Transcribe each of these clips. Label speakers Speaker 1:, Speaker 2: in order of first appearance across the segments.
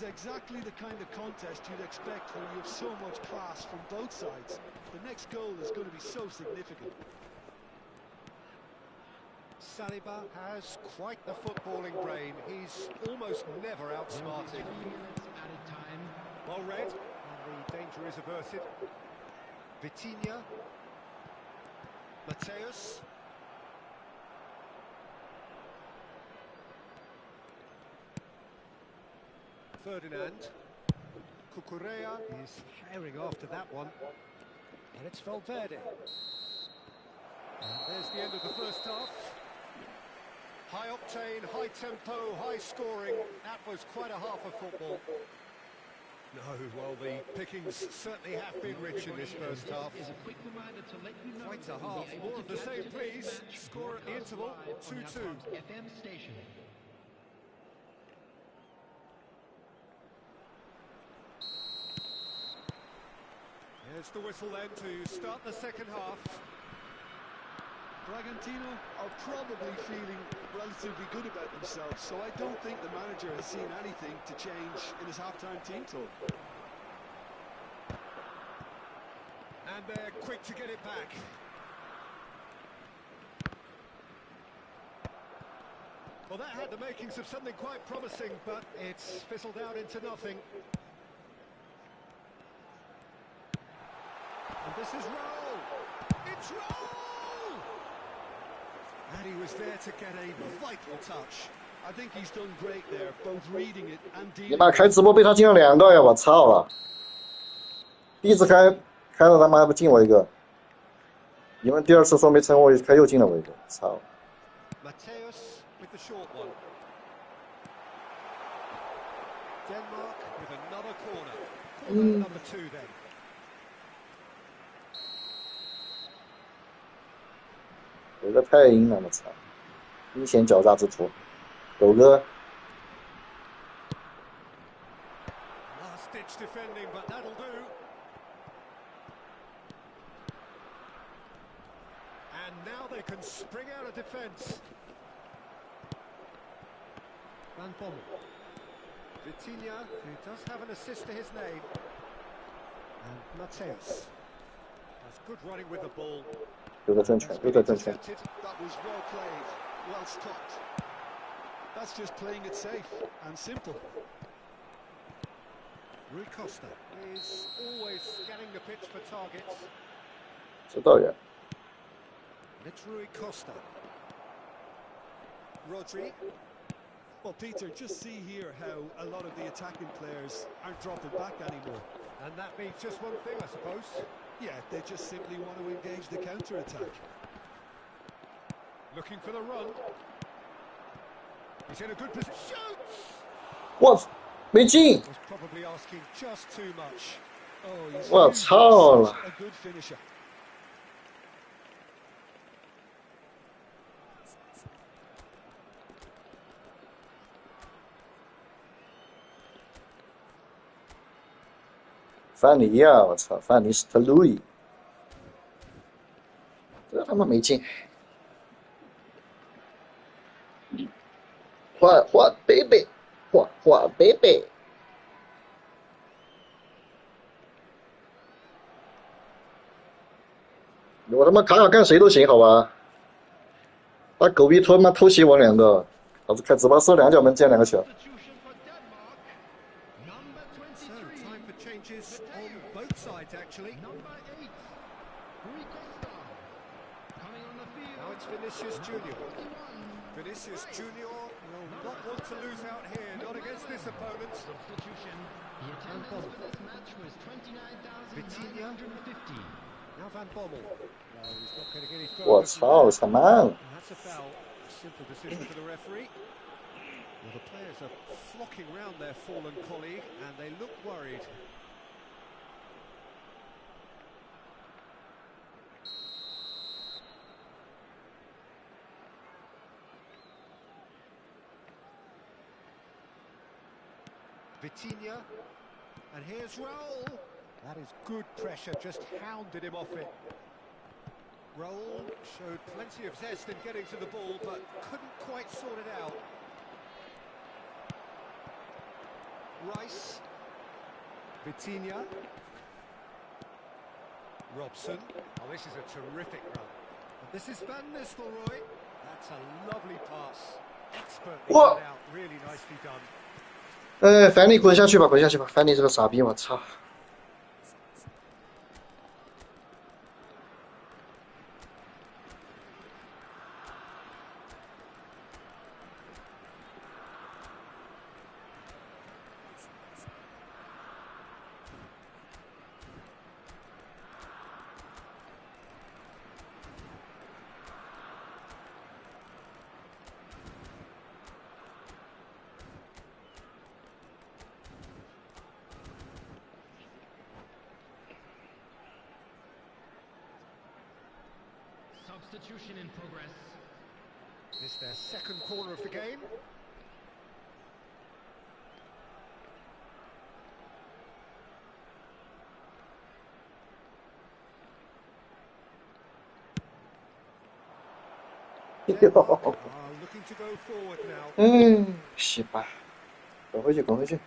Speaker 1: Exactly the kind of contest you'd expect when you have so much class from both sides. The next goal is going to be so significant.
Speaker 2: Saliba has quite the footballing brain. He's almost never outsmarted. Well read, and the danger is averted. Vitinha. Mateus. Ferdinand. Cucurella is herring after that one. And it's Valverde. And there's the end of the first half. High octane, high tempo, high scoring. That was quite a half of football. No, well, the pickings certainly have been rich in this first half. Quite a half. More of the same, please. Score at the interval, 2-2. Here's the whistle then to start the second half.
Speaker 1: Bragantino are probably feeling relatively good about themselves, so I don't think the manager has seen anything to change in his half-time team talk.
Speaker 2: And they're quick to get it back. Well, that had the makings of something quite promising, but it's fizzled out into nothing. And this is Raul. It's Raul! And he was there to get a vital touch.
Speaker 1: I think he's done great there, both reading it and dealing.
Speaker 3: 你妈开直播被他进了2个呀！我操了！第一次开了他妈不进我一个，你们第二次说没成功，开又进了我一个，操！
Speaker 2: Mateus with the short one. Denmark with another corner. Corner number 2 then.
Speaker 3: 有个太阴了，我操！阴险狡诈之徒，狗哥。
Speaker 2: Last-ditch defending, but that'll do. And now they can spring out of defence. Van Bommel. Vitinha, who does have an assist to his name. And Mateus. That's good running with the ball.
Speaker 3: 有个正确，有个正确。
Speaker 1: That was well played, well stopped. That's just playing it safe and simple.
Speaker 2: Rui Costa is always scanning the pitch for targets.
Speaker 3: 知道呀。
Speaker 2: It's Rui Costa. Rodri.
Speaker 1: Well, Peter, just see here how a lot of the attacking players aren't dropping back anymore.
Speaker 2: And that means just one thing, I suppose.
Speaker 1: Yeah, they just simply want to engage the counter-attack.
Speaker 2: Looking for the run. He's in a good position. Shoots!
Speaker 3: 我没进。
Speaker 2: Was probably asking just too much.
Speaker 1: Oh, he's
Speaker 3: 我操了！
Speaker 1: a good finisher.
Speaker 3: 范尼呀！我操，范尼斯特路易，这他妈没进。换贝贝，换贝贝。我他妈卡干谁都行，好吧？把狗逼托妈偷袭我2个，老子开直播室2脚门进2个球。
Speaker 2: Time for changes on both sides, actually. Now it's Vinicius Junior. Vinicius Junior will not want to lose out here, not against this opponent. Van Bommel. Vitinha. Now Van Bommel. No, he's not going to get any further.
Speaker 3: 我操，他妈！
Speaker 2: That's a foul. Simple decision for the referee. Well, the players are flocking round their fallen colleague, and they look worried. Vitinha, and here's Raul. That is good pressure, just hounded him off it. Raul showed plenty of zest in getting to the ball, but couldn't quite sort it out. Rice. Vitinha. Robson. Oh, this is a terrific run. This is Van Nistelrooy. That's a lovely pass. Expertly
Speaker 3: What?
Speaker 2: cut out. Really nicely done.
Speaker 3: 凡尼滚下去吧，滚下去吧，凡尼是个傻逼，我操！Substitution
Speaker 4: in progress.
Speaker 2: It's their second corner of the game. Denmark are looking to go forward now.
Speaker 3: 西吧，滚回去，滚回去。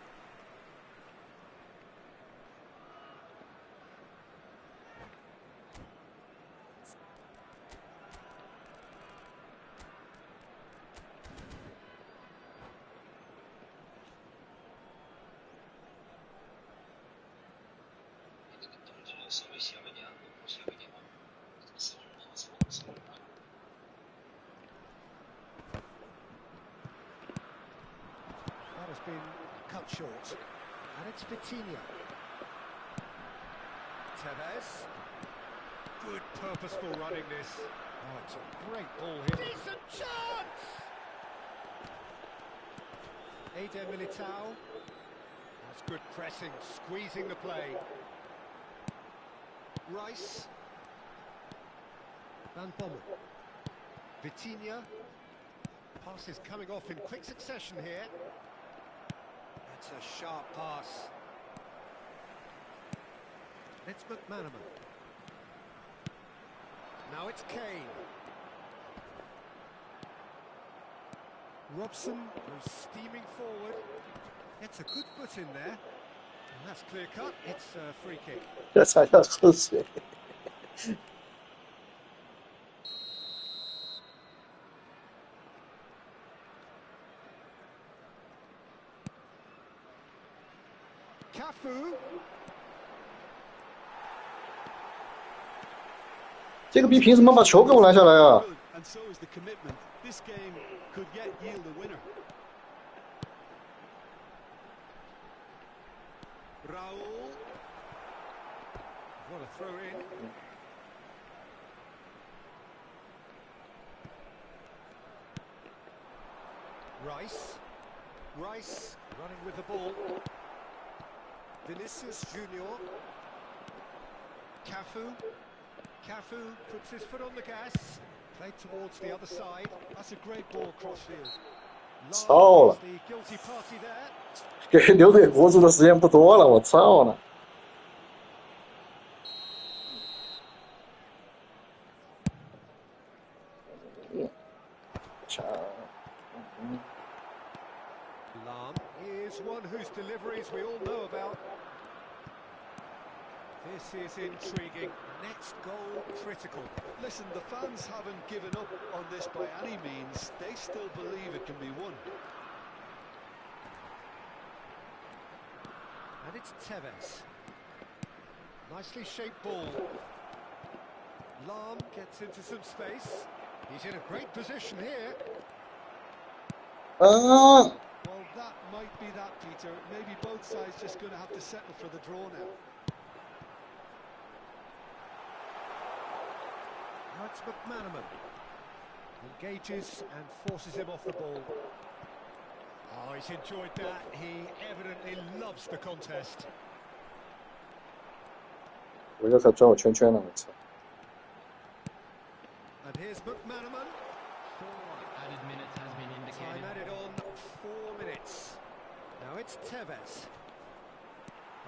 Speaker 2: That has been cut short. And it's Vitinha. Tevez. Good purposeful running this. Oh, it's a great ball here. Decent chance! Eder Militao. That's good pressing, squeezing the play. Rice. Van Bommel. Vitinha. Passes coming off in quick succession here. That's a sharp pass. It's McManaman. Now it's Kane. Robson goes steaming forward. It's a good foot in there. And that's clear cut. It's a free kick.
Speaker 3: 这才叫喝水。
Speaker 2: Cafu.
Speaker 3: 这个逼凭什么把球给我拦下来啊？
Speaker 1: And so is the commitment. This game could yet yield a winner.
Speaker 2: Raul. What a throw in. Rice. Rice running with the ball. Vinicius Junior. Cafu. Cafu puts his foot on the gas. Played towards the other side.
Speaker 1: That's a great ball crossfield.
Speaker 3: 操了
Speaker 2: The guilty party there.
Speaker 3: 给留队活住的时间不多了，我操了！
Speaker 2: Lahm is one whose deliveries we all know about. This is intriguing. Next goal critical.
Speaker 1: Listen, the fans haven't given up on this by any means. They still believe it can be won.
Speaker 2: And it's Tevez. Nicely shaped ball. Lahm gets into some space. He's in a great position here.
Speaker 3: 啊！
Speaker 1: Well, that might be that, Peter. Maybe both sides just going to have to settle for the draw now.
Speaker 2: Now it's McManaman. Engages and forces him off the ball. Oh, he's enjoyed that. He evidently loves the contest.
Speaker 3: 我这才转我圈圈呢，我操！
Speaker 2: And here's McManaman.
Speaker 4: 4 added minutes has been
Speaker 2: Time
Speaker 4: indicated.
Speaker 2: added on 4 minutes. Now it's Tevez.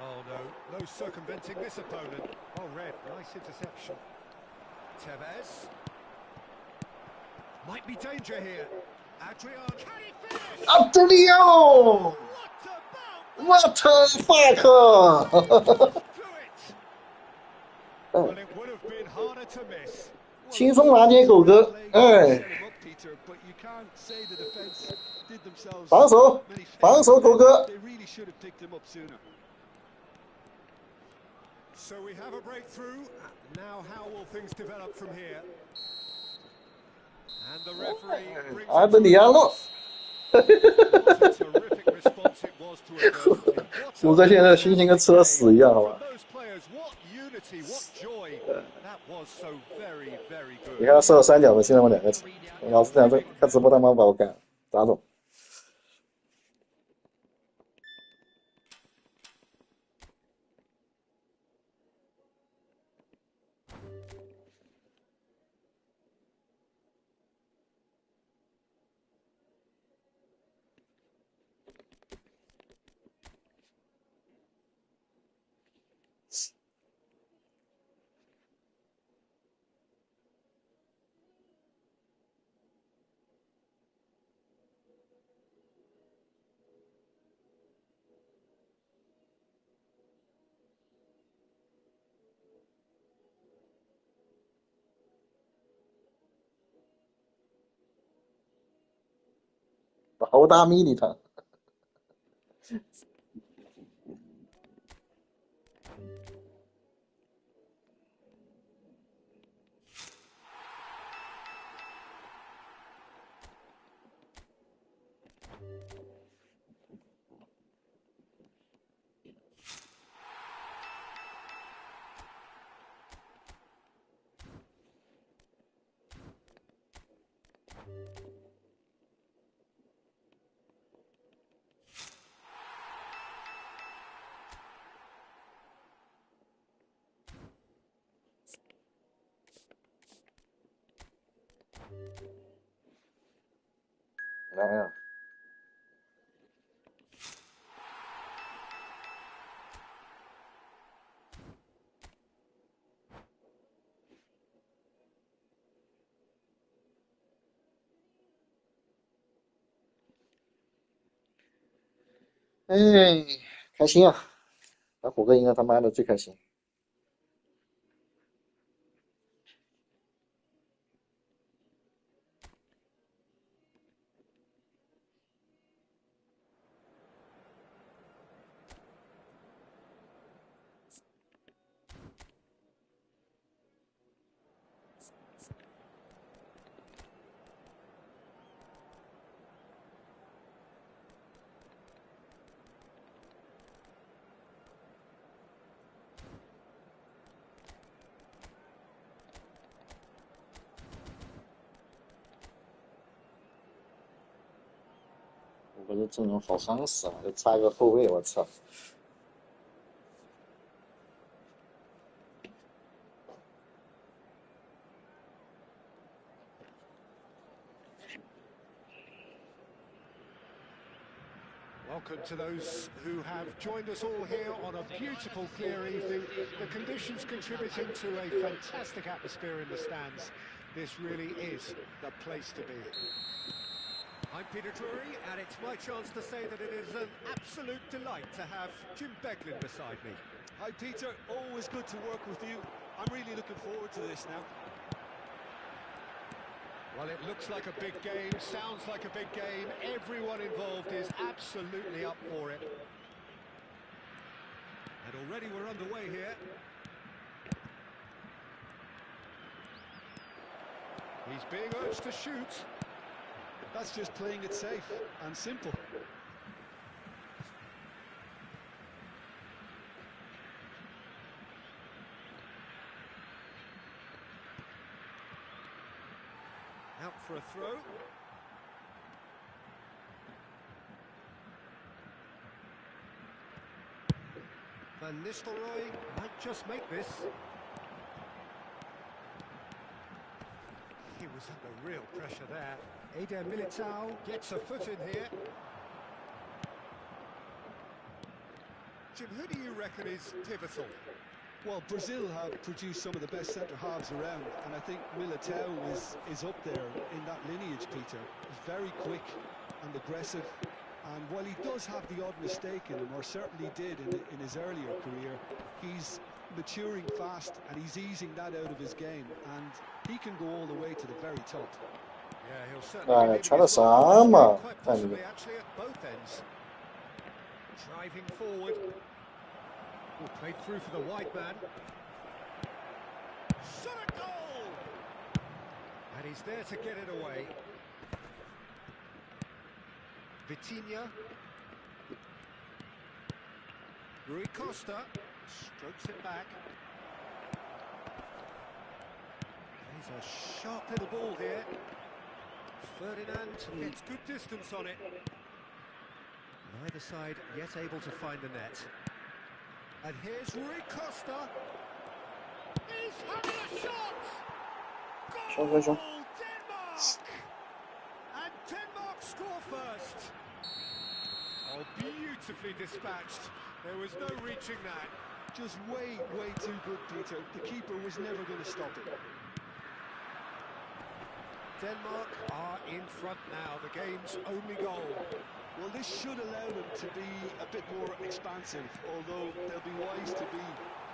Speaker 2: Oh no, no circumventing this opponent. Oh, red, nice interception. Tevez. Might be danger here. Adrian. Can he finish?
Speaker 3: Up to Leo!
Speaker 2: What about
Speaker 3: What the fuck？
Speaker 2: Do it. Well, it would have been harder to miss.
Speaker 3: 轻松拿捏狗哥，哎，
Speaker 1: Peter, but you can't say the defense did themselves
Speaker 3: 防守，
Speaker 1: many
Speaker 3: 防守
Speaker 1: favors.
Speaker 3: 狗哥，
Speaker 1: They really should have picked him up sooner.
Speaker 2: So we have a breakthrough. Now how will things develop from here? And the referee brings
Speaker 3: 埃
Speaker 2: it
Speaker 3: 本
Speaker 2: to
Speaker 3: 迪
Speaker 2: a
Speaker 3: 亚诺，
Speaker 2: close. What a terrific response it was to adversity. What a
Speaker 3: 谷歌现在心情跟吃了屎一样，好
Speaker 2: From
Speaker 3: 吧？
Speaker 2: those players, what unity, what joy. That was so very, very
Speaker 3: 你
Speaker 2: good.
Speaker 3: 看他射了3脚的，现在我2个球。老子讲这看直播他妈把我干打走。好大迷你他。来呀！哎，开心啊！打虎哥应该他妈的最开心。虎哥这阵容好伤死啊，就差一个后卫，我操！
Speaker 2: Welcome to those who have joined us all here on a beautiful, clear evening. The conditions contributing to a fantastic atmosphere in the stands. This really is the place to be. I'm Peter Drury, and it's my chance to say that it is an absolute delight to have Jim Beglin beside me.
Speaker 1: Hi, Peter. Always good to work with you. I'm really looking forward to this now.
Speaker 2: Well, it looks like a big game, sounds like a big game. Everyone involved is absolutely up for it. And already we're underway here. He's being urged to shoot.
Speaker 1: That's just playing it safe and simple.
Speaker 2: Out for a throw. Van Nistelrooy might just make this. He was under real pressure there. Eder Militao gets a foot in here. Jim, who do you reckon is pivotal?
Speaker 1: Well, Brazil have produced some of the best centre-halves around, and I think Militao is up there in that lineage, Peter. He's very quick and aggressive, And while he does have the odd mistake in him, or certainly did in his earlier career, he's maturing fast and he's easing that out of his game, and he can go all the way to the very top.
Speaker 2: Yeah, he'll
Speaker 3: 哎，
Speaker 2: certainly
Speaker 3: 传的啥嘛？
Speaker 2: quite
Speaker 3: 看这个
Speaker 2: possibly actually at both ends. Driving forward. Oh, played through for the wide man. Shot a goal! And he's there to get it away. Vitinha. Rui Costa strokes it back. He's a sharp little ball here. Ferdinand gets good distance on it. Neither side yet able to find the net. And here's Rui Costa. He's having a shot! Goal! Denmark! And Denmark score first. Oh, beautifully dispatched. There was no reaching that.
Speaker 1: Just way too good, Peter. The keeper was never going to stop it.
Speaker 2: Denmark are in front now, the game's only goal.
Speaker 1: Well, this should allow them to be a bit more expansive, although they'll be wise to be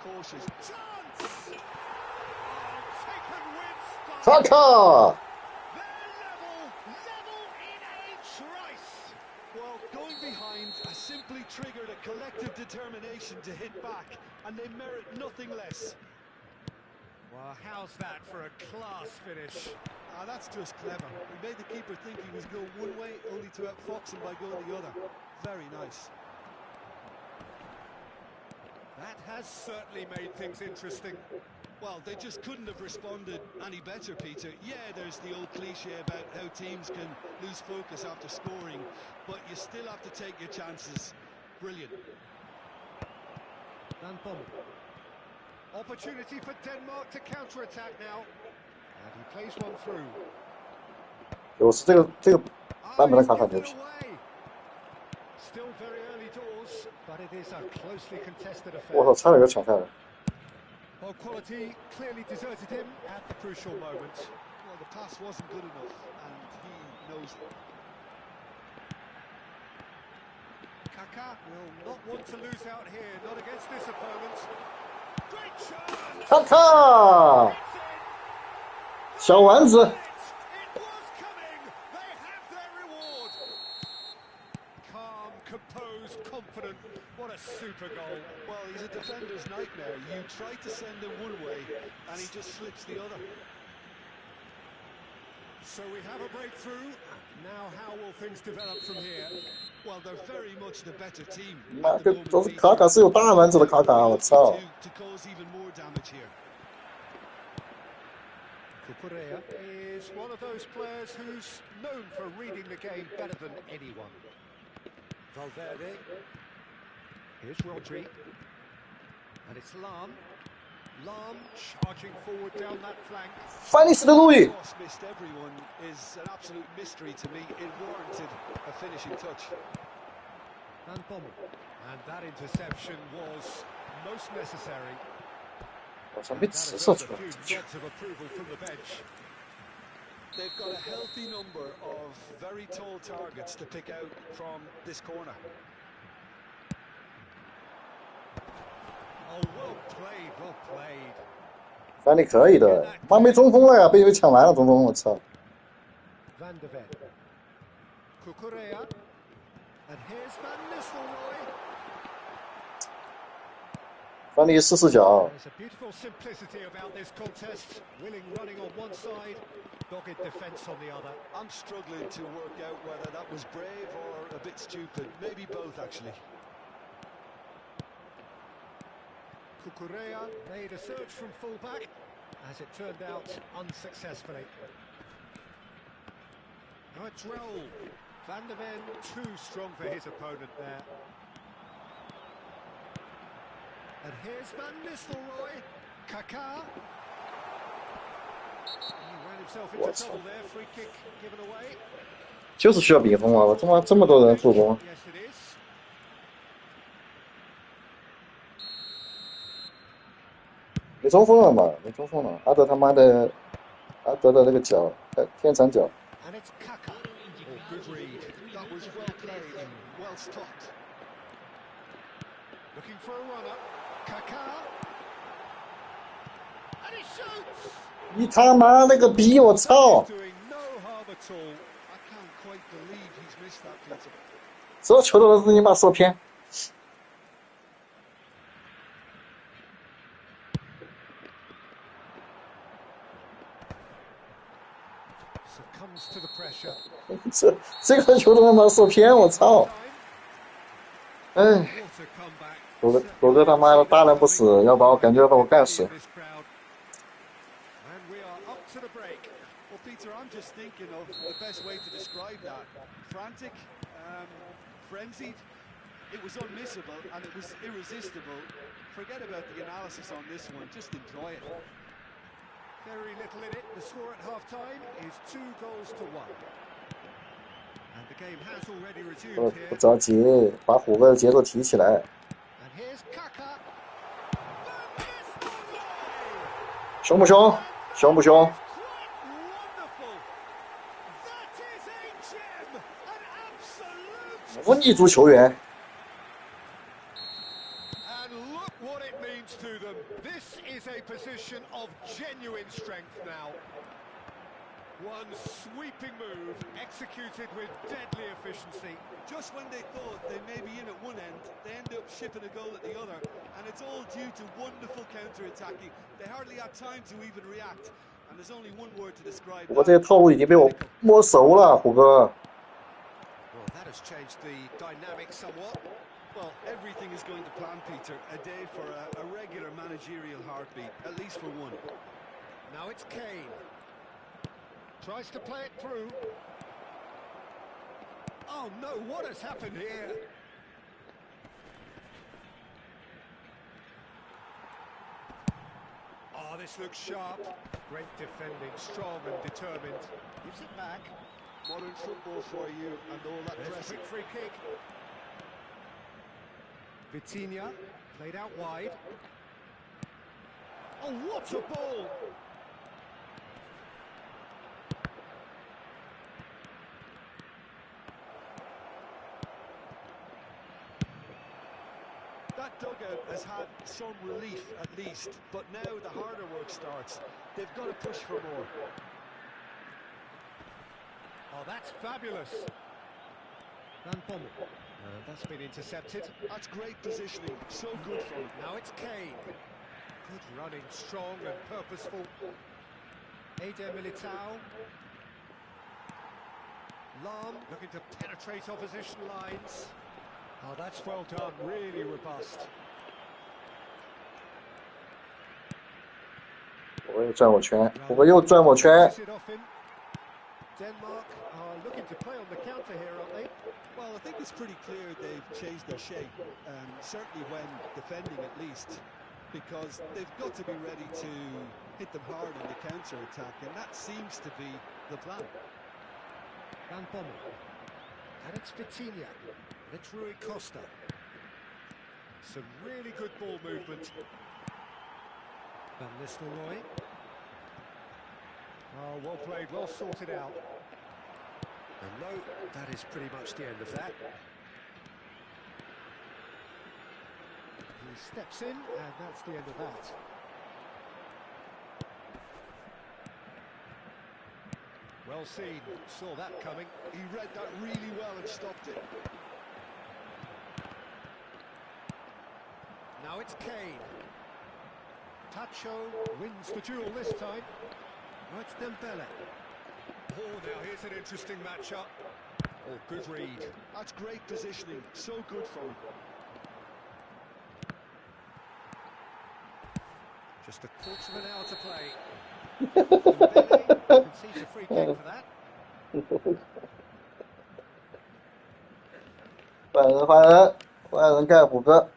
Speaker 1: cautious.
Speaker 2: Chance! Oh, taken with style.
Speaker 3: Kaka!
Speaker 2: They're level in age, Rice.
Speaker 1: Well, going behind has simply triggered a collective determination to hit back, and they merit nothing less.
Speaker 2: Well, how's that for a class finish?
Speaker 1: Ah, that's just clever. He made the keeper think he was going one way, only to outfox him by going the other. Very nice.
Speaker 2: That has certainly made things interesting.
Speaker 1: Well, they just couldn't have responded any better, Peter. Yeah, there's the old cliche about how teams can lose focus after scoring, but you still have to take your chances. Brilliant.
Speaker 2: Van Bommel. Opportunity for Denmark to counter-attack now. And he plays one through.
Speaker 3: 我是这个版本的卡卡牛皮。
Speaker 2: Still very early doors, but it is a closely contested
Speaker 3: 我
Speaker 2: affair.
Speaker 3: 操，差点就抢下来。
Speaker 2: Well, quality clearly deserted him at the crucial moment.
Speaker 1: Well, the pass wasn't good enough, and he knows it.
Speaker 2: Kaká will not want to lose out here, not against this opponent. Great chance!
Speaker 3: 卡卡，
Speaker 2: It's in!
Speaker 3: 小丸子，
Speaker 2: It was coming! They have their reward! Calm, composed, confident. What a super goal.
Speaker 1: Well, he's a defender's nightmare. You try to send him one way, and he just slips the other.
Speaker 2: So we have a breakthrough. Now how will things develop from here?
Speaker 1: Well, they're very much the better team.
Speaker 3: 妈，这卡卡是有大丸子的卡卡，我操！
Speaker 1: To cause even more damage here.
Speaker 2: Cucurella is one of those players who's known for reading the game better than anyone. Valverde. Here's Rodri. And it's Lahm. Lahm charging forward down that flank.
Speaker 3: 范尼斯特路易，
Speaker 1: Cross missed everyone is an absolute mystery to me. It warranted a finishing touch.
Speaker 2: Van Bommel. And that interception was most necessary.
Speaker 3: 我操，没直射出来。
Speaker 2: Lots of approval from the bench.
Speaker 1: They've got a healthy number of very tall targets to pick out from this corner.
Speaker 2: Oh, well played, well played.
Speaker 3: 范尼可以的，妈没中锋了呀，被抢完了中锋，我操！
Speaker 2: Van de Ven. Cucurella. And here's Van Nistelrooy.
Speaker 3: 范尼试试脚，
Speaker 2: There's a beautiful simplicity about this contest. Willing running on one side, dogged defence on the other.
Speaker 1: I'm struggling to work out whether that was brave or a bit stupid. Maybe both, actually.
Speaker 2: Cucurella made a search from full-back, as it turned out unsuccessfully. Now it's Raul. Van de Ven too strong for his opponent there. And here's Van Nistelrooy. Kaká. He ran himself into trouble there. Free kick given away.
Speaker 3: 就是需要比分啊！我他妈这么多人助攻，
Speaker 2: Yes, it is.
Speaker 3: 没中锋了嘛，没中锋了。阿德他妈的，阿德的那个脚，天长脚，
Speaker 2: And it's Kaká. Oh, good read.
Speaker 1: That was well played, well stopped.
Speaker 2: Looking for a runner. Kaká. And he shoots!
Speaker 3: 你他妈那个逼，我操！
Speaker 2: He's doing no harm at all.
Speaker 1: I can't quite believe he's missed that, Peter.
Speaker 3: 所有球都是你妈射偏。
Speaker 2: Succumbs to the pressure.
Speaker 3: 这个球都他妈射偏，我操！ 哎，
Speaker 2: What a comeback.
Speaker 3: 狗哥他妈的大难不死，要把我感觉要把我干死。
Speaker 2: And we are up to the break.
Speaker 1: Well, Peter, I'm just thinking of the best way to describe that. Frantic, frenzied. It was unmissable and it was irresistible. Forget about the analysis on this one, just enjoy it.
Speaker 2: Very little in it. The score at half-time is 2 goals to 1. And the game has already
Speaker 3: 不
Speaker 2: resumed here.
Speaker 3: 不着急，把虎哥的节奏提起来。
Speaker 2: And here's Kaká. Van Nistelrooy!
Speaker 3: 凶不凶？凶不凶？
Speaker 2: Quite wonderful. That is a gem. An absolute
Speaker 3: 无逆足球员。
Speaker 2: And look what it means to them. This is a position of genuine strength now. One sweeping move, executed with deadly efficiency.
Speaker 1: Just when they thought they may be in at one end, they end up shipping a goal at the other, and it's all due to wonderful counter-attacking. They hardly had time to even react, and there's only one word to describe
Speaker 3: 我这些套路已经被我摸熟了，虎哥。
Speaker 2: Well, that has changed the dynamic somewhat.
Speaker 1: Well, everything is going to plan, Peter. A day for a regular managerial heartbeat, at least for one.
Speaker 2: Now it's Kane. Tries to play it through. Oh no, what has happened here? Oh, this looks sharp. Great defending, strong and determined. Gives it back.
Speaker 1: Modern football for you, and all that
Speaker 2: There's a
Speaker 1: pressing.
Speaker 2: quick free kick. Vitinha, played out wide. Oh, what a ball!
Speaker 1: That dugout has had some relief at least, but now the harder work starts. They've got to push for more.
Speaker 2: Oh, that's fabulous. Van Bommel. That's been intercepted.
Speaker 1: That's great positioning, so good from him.
Speaker 2: Now it's Kane. Good running, strong and purposeful. Eder Militao. Lahm looking to penetrate opposition lines. Oh, that's well done, really robust.
Speaker 3: 我又转我圈，虎哥又转我圈。
Speaker 2: Pass it off him. Denmark are looking to play on the counter here, aren't they?
Speaker 1: Well, I think it's pretty clear they've changed their shape, certainly when defending at least, because they've got to be ready to hit them hard on the counter-attack, and that seems to be the plan.
Speaker 2: Van Bommel. And it's Vitinha. And it's Rui Costa. Some really good ball movement. Van Nistelrooy. Oh, well played, well sorted out. And no, that is pretty much the end of that. He steps in, and that's the end of that. Well seen, saw that coming.
Speaker 1: He read that really well and stopped it.
Speaker 2: Now it's Kane. Tacho wins the duel this time. Oh, it's Dembele. Oh, now here's an interesting matchup. Oh, good read.
Speaker 1: That's great positioning, so good from him.
Speaker 2: Just a quarter of an hour to play. Dembele concedes a free kick for that.
Speaker 3: 换人，换人，换人干虎哥。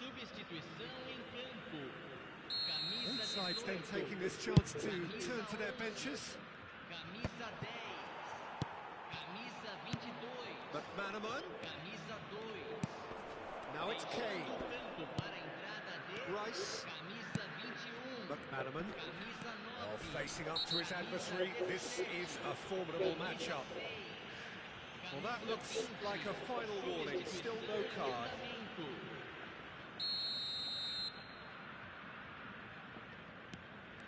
Speaker 4: Substituição em campo. Camisa
Speaker 2: Both sides then
Speaker 4: 18.
Speaker 2: taking this chance to turn to their benches.
Speaker 4: Camisa 10. Camisa 22.
Speaker 2: McManaman.
Speaker 4: Camisa 2.
Speaker 2: Now it's Kane.
Speaker 4: No campo para a entrada de
Speaker 2: Rice.
Speaker 4: camisa 21.
Speaker 2: McManaman.
Speaker 4: Camisa 9.
Speaker 2: Oh, facing up to his adversary. This is a formidable matchup. Well, that looks like a final warning. Still no card.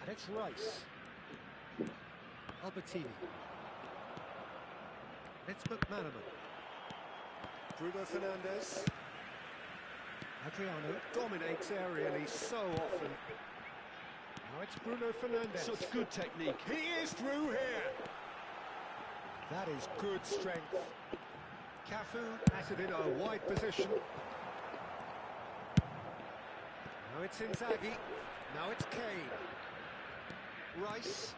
Speaker 2: And it's Rice. Albertini. It's McManaman. Bruno Fernandes. Adriano dominates aerially so often. Now it's Bruno Fernandes.
Speaker 1: Such good technique.
Speaker 2: He is through here. That is good strength. Cafu has it in a wide position. Now it's Inzaghi. Now it's Kane. Rice.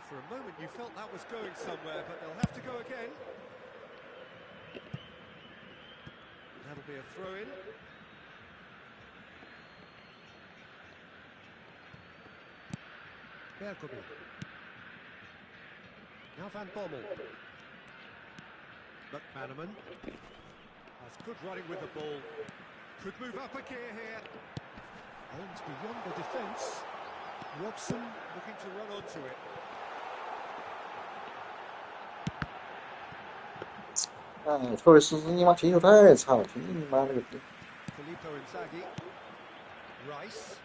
Speaker 2: For a moment you felt that was going somewhere, but they'll have to go again. That'll be a throw-in. Bergkamp. Now Van Bommel. McManaman has good running with the ball. Could move up a gear here. Holmes beyond the defence. Robson looking to run onto it.
Speaker 3: 哎，特维斯你妈踢球太差了，踢你妈那个！
Speaker 2: Filippo Inzaghi. Rice.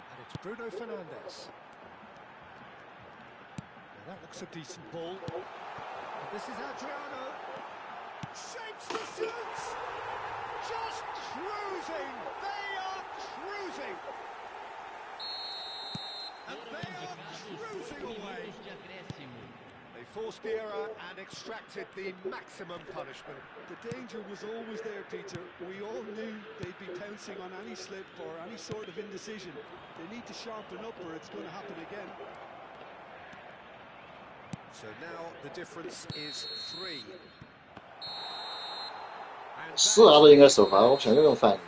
Speaker 2: And it's Bruno Fernandes. Well, that looks a decent ball. And this is Adriano. Shapes to shoot! Just cruising! They are cruising! And they are cruising away!
Speaker 4: de acréscimo.
Speaker 2: They forced the error and extracted the maximum punishment.
Speaker 1: The danger was always there, Peter. We all knew they'd be pouncing on any slip or any sort of indecision. They need to sharpen up or it's going to happen again.
Speaker 2: So now the difference is 3.
Speaker 3: 是阿德应该首发，我不想用反应。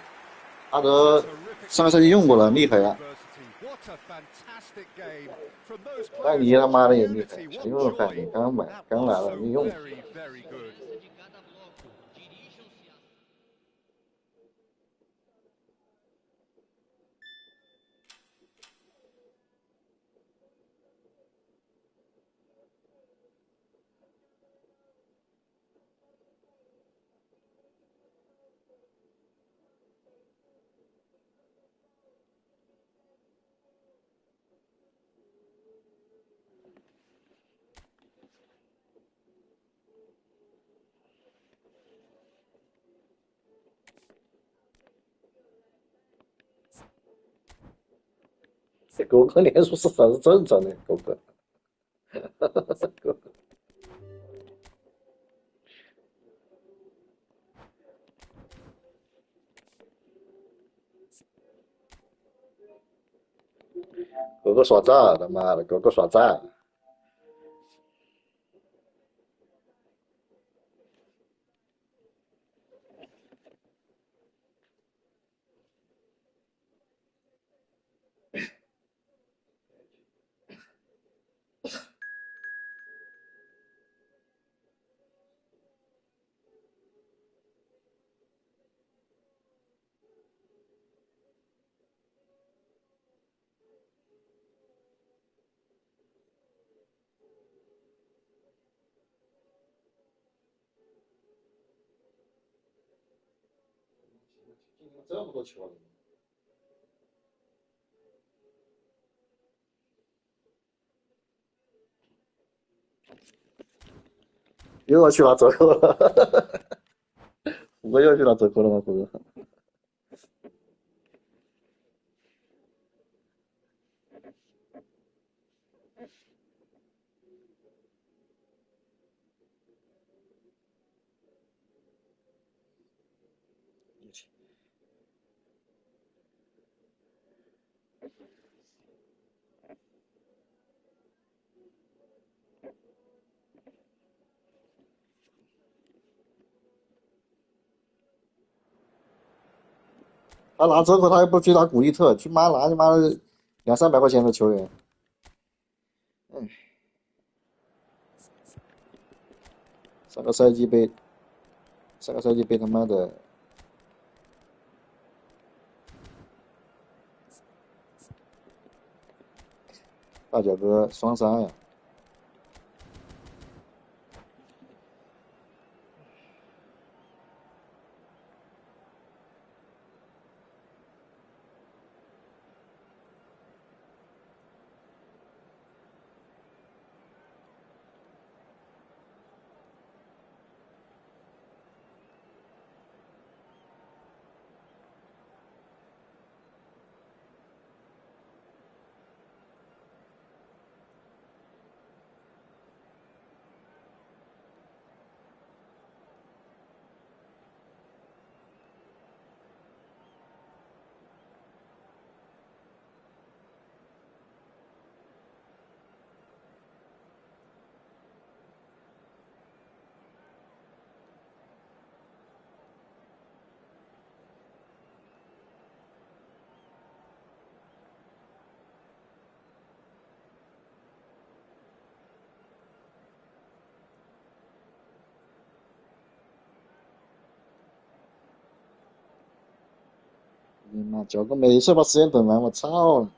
Speaker 3: 阿德上个赛季用过了，厉害呀！
Speaker 2: What a fantastic game from those
Speaker 3: 那
Speaker 2: players.
Speaker 3: 你他妈的也厉害，
Speaker 2: Unity,
Speaker 3: 谁
Speaker 2: what
Speaker 3: 用反
Speaker 2: joy.
Speaker 3: 应？刚买，
Speaker 2: That
Speaker 3: 刚来
Speaker 2: was
Speaker 3: 了，
Speaker 2: so
Speaker 3: 没用。
Speaker 2: very, very good.
Speaker 4: De cada bloco. Dirijam-se a
Speaker 3: 这狗哥连输是很是正常的，狗哥。狗哥耍诈，他妈的，狗哥耍诈。这么多球了。又要去拿折扣了，虎哥又要去拿折扣了吗？虎哥。他拿折扣，他又不去打古利特，去拿你妈的200-300块钱的球员。上个赛季被他妈的大脚哥双杀呀！你妈，脚哥每次把时间等完，我操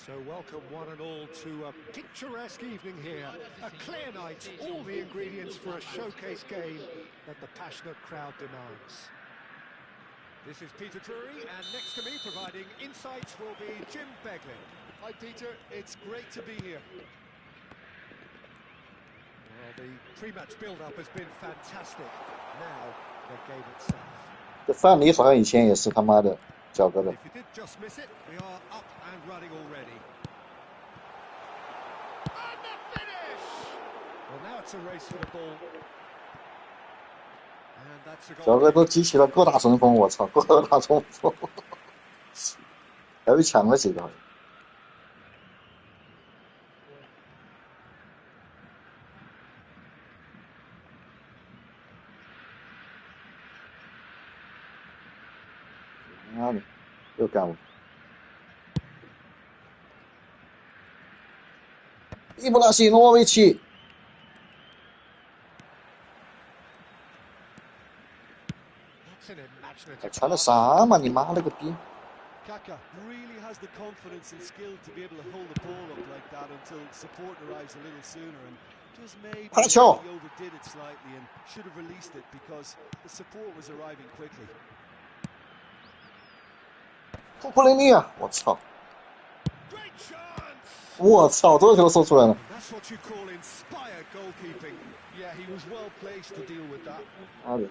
Speaker 3: ！So
Speaker 2: welcome one and all to a picturesque evening here. A clear night, all the ingredients for a showcase game that the passionate crowd demands. This is Peter Drury, and next to me providing insights will be Jim Beglin.
Speaker 1: Hi Peter, it's great to be here.
Speaker 2: Well, the pre-match build-up has been fantastic. Now, the game itself.
Speaker 3: 这范蠡好像以前也是他妈的脚哥的。
Speaker 2: If you did just miss it, we are up and running already. And the finish! Well, now it's a race for the ball. And that's a
Speaker 3: 脚
Speaker 2: goal.
Speaker 3: 哥都集齐了各大神锋，我操，各大中锋，还被抢了几个。妈的，又干我！伊布拉希诺维奇，
Speaker 2: That's an imaginative
Speaker 3: 还传的
Speaker 2: pass.
Speaker 3: 啥嘛？你妈了个逼！
Speaker 1: Kaka really has the confidence and skill to be able to hold the ball up like that until support arrives a little sooner, and just maybe he
Speaker 3: Pacho.
Speaker 1: overdid it slightly and should have released it because the support was arriving quickly.
Speaker 3: 库库雷尼啊！我操！
Speaker 2: Great chance!
Speaker 3: 我操！这球说出来了。
Speaker 2: That's what you call inspired goalkeeping.
Speaker 1: Yeah, he was well placed to deal with that.
Speaker 3: 妈的！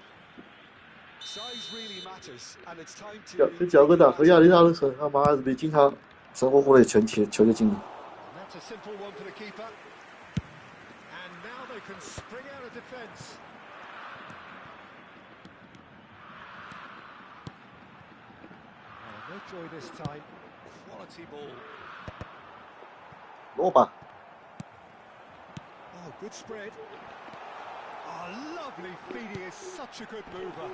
Speaker 1: Size really matters, and it's time
Speaker 3: 跟
Speaker 1: to.
Speaker 3: 脚哥打和亚历大的时候，他妈的比经常神乎乎的球就进了。
Speaker 2: That's a simple one for the keeper. And now they can spring out of defence. Oh, no joy this time. Quality ball.
Speaker 3: 罗巴，
Speaker 2: Oh, good spread. Oh, lovely feeding is such a good mover.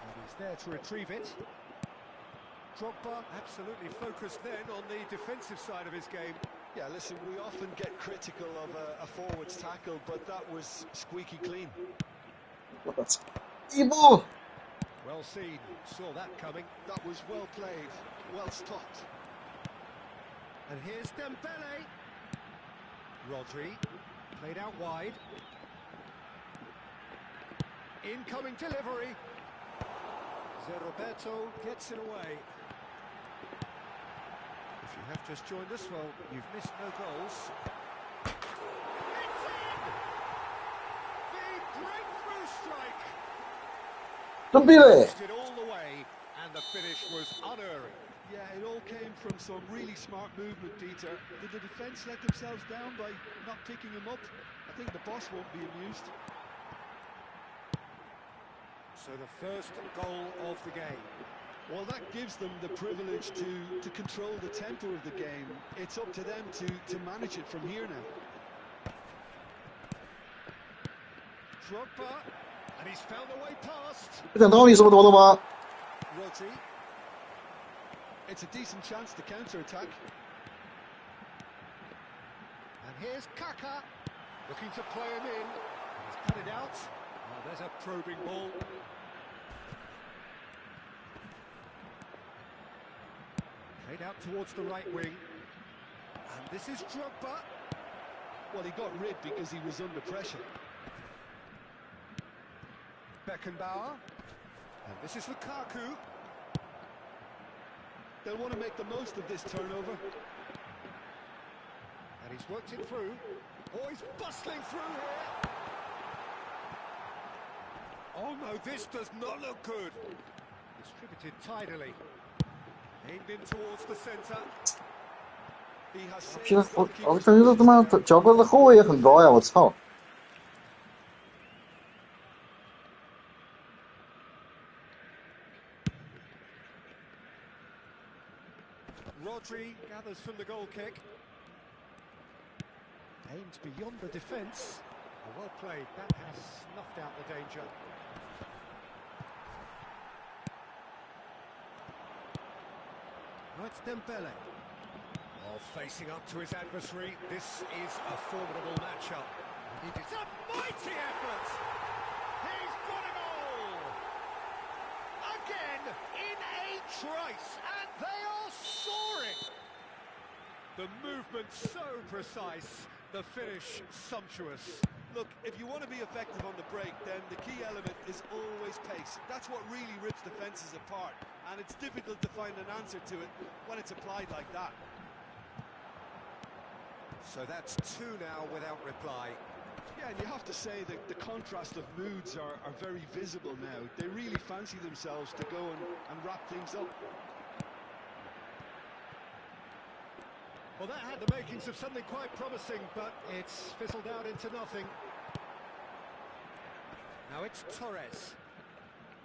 Speaker 2: And he's there to retrieve it. Drogba absolutely focused then on the defensive side of his game.
Speaker 1: Yeah, listen, we often get critical of a forward's tackle, but that was squeaky clean.
Speaker 3: 我操！伊布，
Speaker 2: Well seen, saw that coming.
Speaker 1: That was well played, well stopped.
Speaker 2: And here's Dembele. Rodri, played out wide. Incoming delivery. Roberto gets it away. If you have just joined us, well, you've missed no goals. It's in! The breakthrough strike!
Speaker 3: 真逼嘞！
Speaker 2: Pushed it all the way, and the finish was unerring.
Speaker 1: Yeah, it all came from some really smart movement, Peter. Did the defence let themselves down by not picking him up? I think the boss won't be amused.
Speaker 2: So the first goal of the game.
Speaker 1: Well, that gives them the privilege to control the tempo of the game. It's up to them to manage it from here now.
Speaker 2: Drogba, and he's found a way past.
Speaker 3: 不讲道理是不是多的吗？
Speaker 2: Rodri,
Speaker 1: It's a decent chance to counter-attack.
Speaker 2: and here's Kaka, looking to play him in. He's cut it out. Oh, there's a probing ball. Played out towards the right wing. And this is Drogba.
Speaker 1: Well, he got rid because he was under pressure.
Speaker 2: Beckenbauer. And this is Lukaku.
Speaker 1: They'll want to make the most of this turnover.
Speaker 2: And he's worked it through. Oh, he's bustling through here. Oh no, this does not look good. Distributed tidily. Aimed in towards the centre.
Speaker 1: He has saved
Speaker 3: 现在
Speaker 1: the
Speaker 3: 我
Speaker 1: goalkeeper's
Speaker 3: 感觉这他妈
Speaker 1: position there.
Speaker 3: 脚跟的后卫也很高呀！我操！
Speaker 2: Rodri gathers from the goal kick. Aimed beyond the defence. Well played, that has snuffed out the danger. Now it's Dembele. Oh, facing up to his adversary. This is a formidable matchup. It's a mighty effort! He's got it all! Again, in a trice, and they are soaring! The movement so precise, the finish sumptuous.
Speaker 1: Look, if you want to be effective on the break, then the key element is always pace. That's what really rips defences apart, and it's difficult to find an answer to it when it's applied like that.
Speaker 2: So that's two now without reply.
Speaker 1: Yeah, and you have to say that the contrast of moods are very visible now. They really fancy themselves to go and wrap things up.
Speaker 2: Well, that had the makings of something quite promising, but it's fizzled out into nothing. Now it's Torres.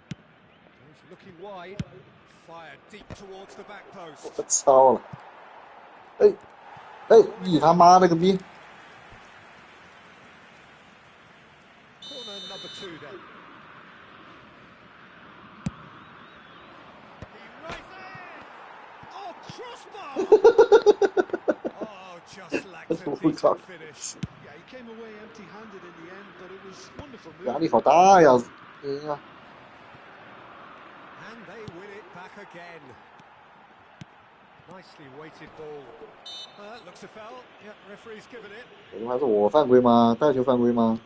Speaker 2: He's looking wide. Fired deep towards the back post.
Speaker 3: 我操了！哎哎，你他妈了个逼！
Speaker 2: Corner number 2 then. He rises! Oh, crossbar! Oh, just lacked a decent finish.
Speaker 1: Yeah, he came away empty-handed in the end, but it was wonderful
Speaker 3: 压
Speaker 1: movement.
Speaker 3: 力好大呀！哎呀，
Speaker 2: And they win it back again. Nicely weighted ball. Looks a foul. Yep, referee's given it.
Speaker 3: 这还是我犯规吗？带球犯规吗？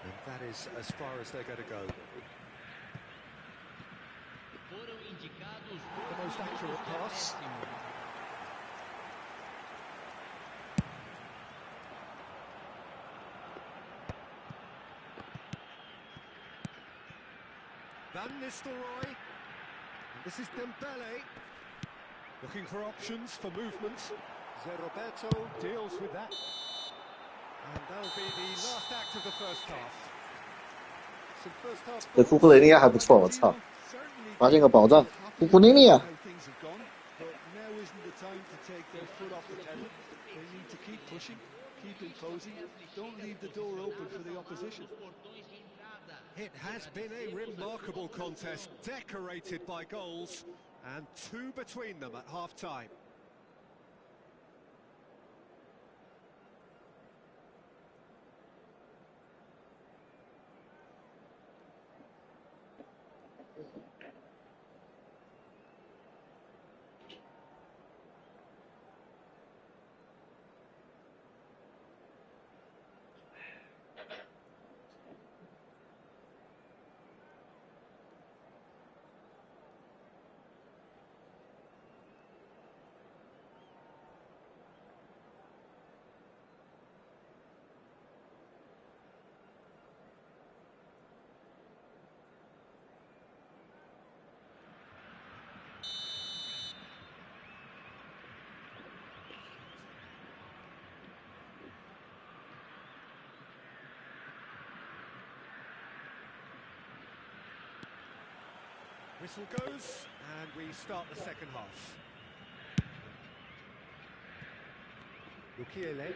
Speaker 2: And that is as far as they're going to go.
Speaker 4: Foram indicados
Speaker 2: The most accurate pass. Van Nistelrooy. This is Dembele. Looking for options for movement. Roberto deals with that. And that'll be the last act of the first half. Some first half
Speaker 3: 这库库雷利亚还不错，我操！ 发现个宝藏，库库雷利亚。
Speaker 1: How things have gone, but now isn't the time to take their foot off the pedal. They need to keep pushing, keep him cosy, don't leave the door open for the opposition.
Speaker 2: It has been a remarkable contest, decorated by goals, and 2 between them at half-time. Whistle goes, and we start the second half. Lukiele.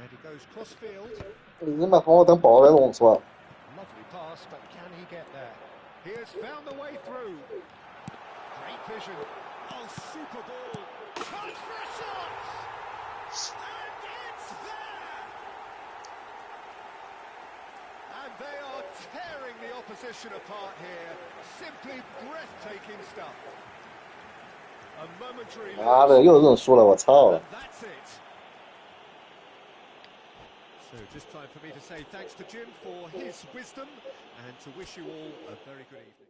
Speaker 2: And he goes cross-field.
Speaker 3: 你把黄鹤灯保来弄错。
Speaker 2: Lovely pass, but can he get there? He has found the way through. Great vision. Oh, super ball. Chance for a shot! And it's there! And they are tearing the opposition apart here. Simply breathtaking stuff. A momentary
Speaker 3: 妈的，又认输了，我操了
Speaker 2: and！that's it. So just time for me to say thanks to Jim for his wisdom and to wish you all a very good evening.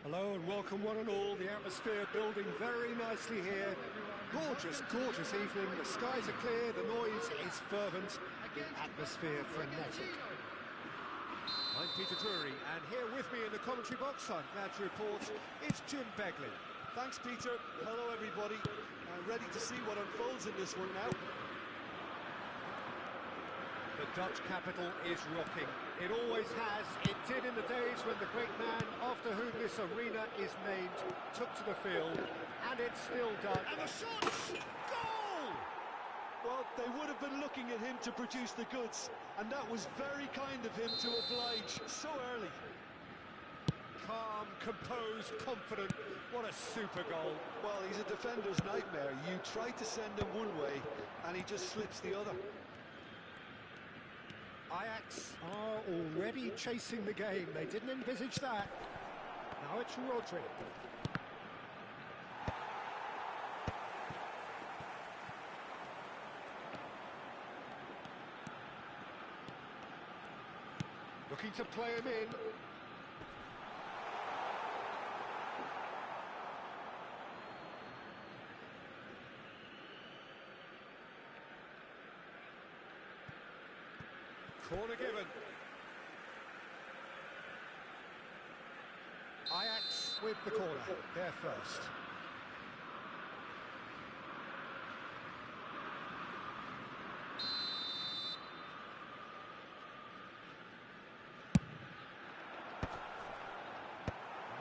Speaker 2: Hello and welcome one and all. The atmosphere building very nicely here. Gorgeous, gorgeous evening. The skies are clear, the noise is fervent, the atmosphere frenetic. I'm Peter Drury, and here with me in the commentary box, I'm glad to report, it's Jim Beglin.
Speaker 1: Thanks, Peter. Hello, everybody. Ready to see what unfolds in this one now.
Speaker 2: The Dutch capital is rocking. It always has. It did in the days when the great man after whom this arena is named took to the field, and it still does. And the shots! Goal!
Speaker 1: Well, they would have been looking at him to produce the goods, and that was very kind of him to oblige so early.
Speaker 2: Calm, composed, confident. What a super goal.
Speaker 1: Well, he's a defender's nightmare. You try to send him one way, and he just slips the other.
Speaker 2: Ajax are already chasing the game. They didn't envisage that. Now it's Rodri. Looking to play him in. Corner given. Ajax with the corner. They're first.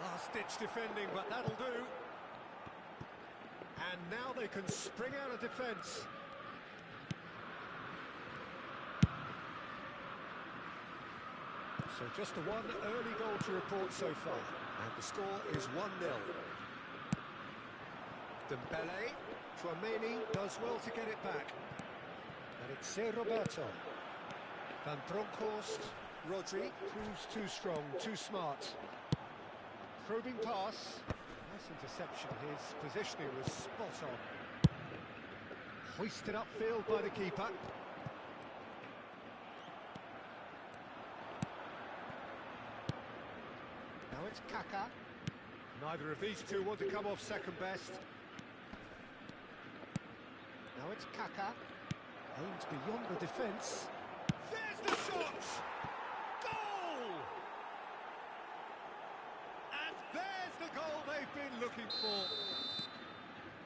Speaker 2: Last-ditch defending, but that'll do. And now they can spring out of defence. So just the one early goal to report so far, and the score is 1-0. Dembele, Tchouameni does well to get it back. And it's Roberto. Van Bronckhorst, Rodri proves too strong, too smart. Probing pass, nice interception, his positioning was spot on. Hoisted upfield by the keeper. Now it's Kaka. Neither of these two want to come off second best. Now it's Kaka. Aims beyond the defence. There's the shot! Goal! And there's the goal they've been looking for.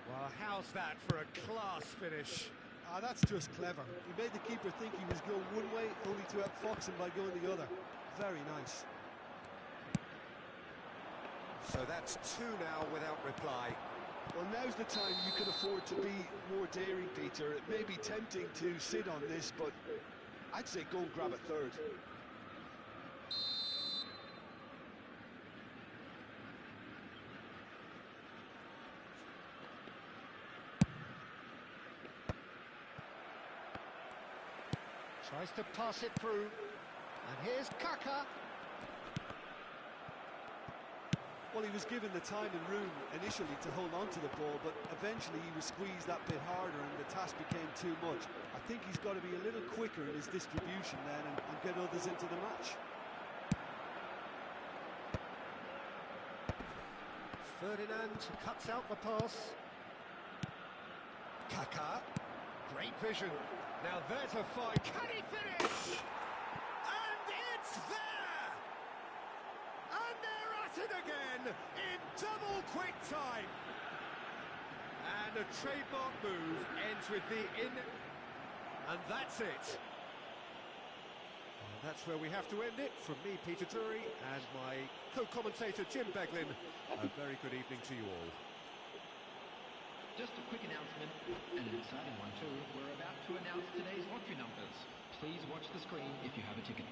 Speaker 2: Well, how's that for a class finish?
Speaker 1: Ah, that's just clever. He made the keeper think he was going one way, only to outfox him by going the other. Very nice.
Speaker 2: So that's two now without reply.
Speaker 1: Well, now's the time you can afford to be more daring, Peter. It may be tempting to sit on this, but I'd say go and grab a third.
Speaker 2: Tries to pass it through. And here's Kaka.
Speaker 1: Well, he was given the time and room initially to hold on to the ball, but eventually he was squeezed that bit harder and the task became too much. I think he's got to be a little quicker in his distribution then and get others into the match.
Speaker 2: Ferdinand cuts out the pass. Kaka. Great vision. Now there's a fight. Can he finish? And it's there! And they're at it again in double quick time. And a trademark move ends with the in. And that's it. Well, that's where we have to end it. From me, Peter Drury, and my co-commentator, Jim Beglin. A very good evening to you all.
Speaker 4: Just a quick announcement, and an exciting one too. We're about to announce today's lottery numbers. Please watch the screen if you have a ticket.